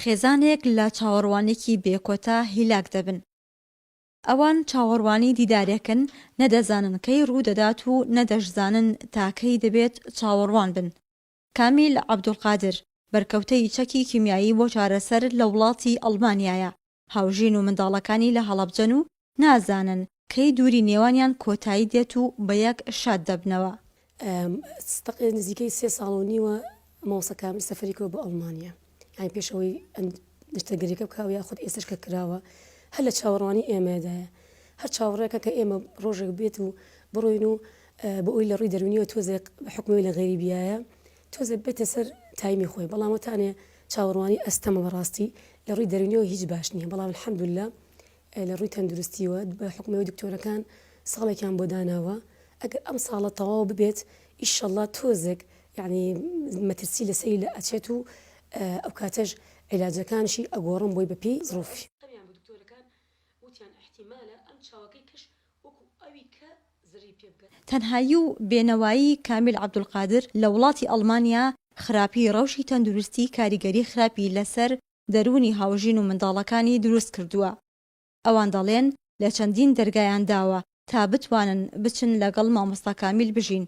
خێزانێک لە چاوەڕوانێکی بێکۆتا هیلاک دەبن. ئەوان چاوەڕوانی دیدارێکن، نەدەزانن کەی ڕوودەدات و نەدەشزانن تاکەی دەبێت چاوەڕوان بن. کامیل عەبدولقادر بەرکەوتەی چەکی کیمیایی بۆ چارەسەر لە وڵاتی ئەڵمانیایە. هاوژین و منداڵەکانی لە هەڵەبجەن و نازانن کەی دووری نێوانیان کۆتایی دێت و بە یەک شاد دەبنەوە. نزیکەی 3 ساڵ و نیوە مامۆستا کامیل سەفەری کردووە بە ئەڵمانیا، یعنی پێشەوەی نیشتەگەریەکە بکاو یاخود ئێستش کە کراوە هەر لە چاوەڕوانی ئێمەدایە. هەر چاوەڕێکە کە ئێمە ڕۆژێک بێت و بڕۆین و بە ئەوی لە ڕووی دەرونیەوە تۆزێک حکومی لە غەریبیایە تۆزێک بێتە سەر تایمی خۆی، بەڵام وتانێ چاوەڕوانی ئەستەمە بەڕاستی لە ڕووی دەرونیەوە هیچ باش نییە، بەڵام الحەمدوللا لە ڕووی تەندروستیوە بە حکومەوەی دکتۆرەکان ساڵێکیان بۆ داناوە. ئەگەر ئەم ساڵە تەواو ببێت ئیشەڵڵا تۆزێک یعنی مەترسی لەسەری لە ئەچێت و ئەو کاتەش عیلاجەکانشی ئەگۆڕم بۆی بەپی زڕۆفی. تەنهایی و بێنەوایی کامیل عەبدولقادر لە وڵاتی ئەڵمانیا خراپی ڕەوشی تەندروستی کاریگەری خراپی لەسەر دەرونی هاوژین و منداڵەکانی دروست کردووە. ئەوان دەڵێن لە چەندین دەرگایان داوە تا بتوانن بچن لەگەڵ مامۆستا کامیل بژین،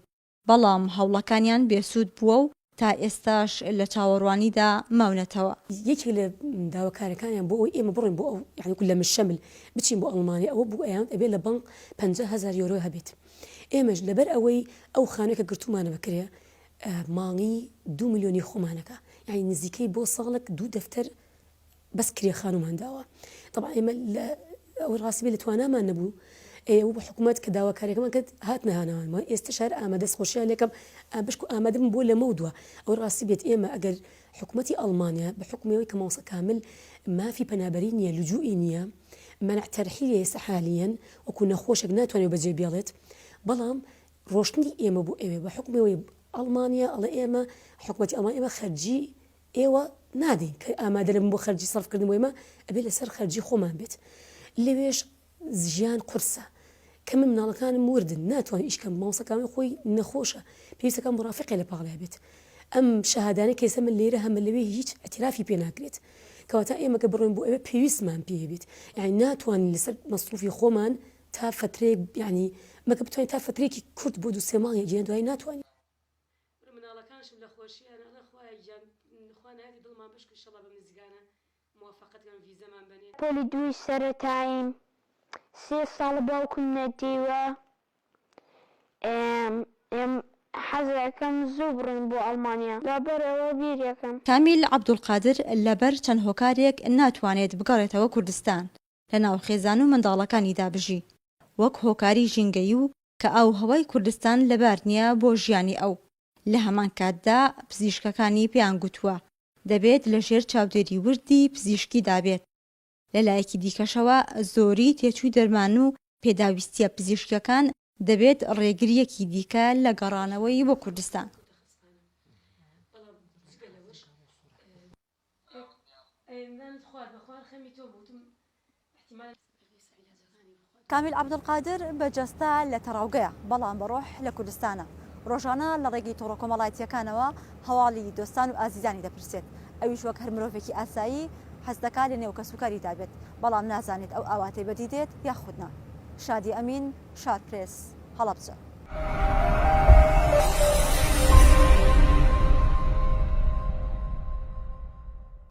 بەڵام هەوڵەکانیان بێسوود بووە و تا ئێستاش لە چاوەڕوانیدا ماونەتەوە. یەکێک لە داواکارەکانیان بۆ ئەوی ئێمە بڕین بۆ ئەو یعنی لە مشەمل بچین بۆ ئەڵمانیا، ئەوە بۆ ئەیان ئەبێت لە بەنک 50,000 یۆرۆ هەبێت. ئێمەش لەبەر ئەوەی ئەو خانەکە گرتومانە بکرێ ماڵی 2 ملیۆنی خۆمانەکە، یعنی نزیکەی بۆ ساڵک 2 دەفتەر بەس کرێ خانومان داوە. طبعا ئێمە ئەو ڕاستی بێ لە توانامان نەبوو ئێوە بە حکوومەت کە داواکاریەکەمان کرد هات نەهانەوەمان ئێستا شار ئامادە دەستخۆشیان لێکم بشک و ئامادەم بۆ لە مەودووە. ئەو ڕاستی بێت ئێمە ئەگەر حکوومەتی ئەڵمانیا بە حکومەوەی کە مامۆستا کامل مافی پەنابەری نییە، لجوئی نییە، منع تەرحیلی ئێستا حالیەن وەکو نەخۆشێک ناتوانێت بەجێ بێڵێت، بەڵام ڕۆشتنی ئێمە بۆ ئێوێ بە حکومەوەی ئەڵمانیا ئەڵێ ئێمە حکوومەتی ئەڵمان ئێمە خەرجی ئێوە نادەین کە ئامادە لەبن بۆ خەرجی سەرفکردن بۆ ئێمە ئەبێ لەسەر خەرجی خۆمان بێت. لەوێش ژیان قورسە کە من مناڵەکانم وردن ناتوانین ئیشکەم مامۆستاکانی خۆی نەخۆشە پێویستەکەم بۆ ڕافقی لە پاڵیا بێت. ئەم شەهادانە کێسە من لێرە هەمە لەوێ هیچ ئەتیرافی پێ ناکرێت کەواتە ئێمە کە بڕۆین بۆ ئێوە پێویستمان پێ بێت، یعنی ناتوانین لەسەر مەسروفی خۆمان تا فترەیەک یعنی مەکە بتوانین تا فترەیەکی کورت بۆ 2-3 مانگی گیان دوای ناتوانین. مناڵەکانشم لە خۆشییان ئەخوای گیان خوا نایەتی دڵمان بشکە ئینشەڵڵا بە مزگانە موافقەتمان ڤیزەمان بنێ. پۆلی دووی سەرەتاییم 3 ساڵ باوکم نەدیوە حەزەکەم زوو بڕین بۆ ئەڵمانیا لەبەرەوە بیرەکەم. کامیل عەبدولقادر لەبەر چەند هۆکارێک ناتوانێت بگەڕێتەوە کوردستان لە ناو خێزان و منداڵەکانیدا بژی، وەک هۆکاری ژینگەی و کە ئاو هەوای کوردستان لەبار نییە بۆ ژیانی ئەو. لە هەمان کاتدا پزیشکەکانی پێیان گوتووە دەبێت لە ژێر چاودێری وردی پزیشکی دابێت. لەلایەکی دیکەشەوە زۆری تێچووی دەرمان و پێداویستیە پزیشکەکان دەبێت ڕێگریەکی دیکە لە گەڕانەوەی بۆ کوردستان. کامیل عەبدولقادر بەجەستە لە تەڕاوگەیە، بەڵام بەڕۆح لە کوردستانە. ڕۆژانە لە ڕێگەی تۆڕە کۆمەڵایەتیەکانەوە هەواڵی دۆستان و ئازیزانی دەپرسێت، ئەویش وەک هەر مرۆڤێکی ئاسایی حەز دەکات لە نێو کەسوکاری دابێت، بەڵام نازانێت ئەو ئاواتەی بەدیدێت یاخودنا. شادی ئەمین، شار پرێس، هەڵەبجە.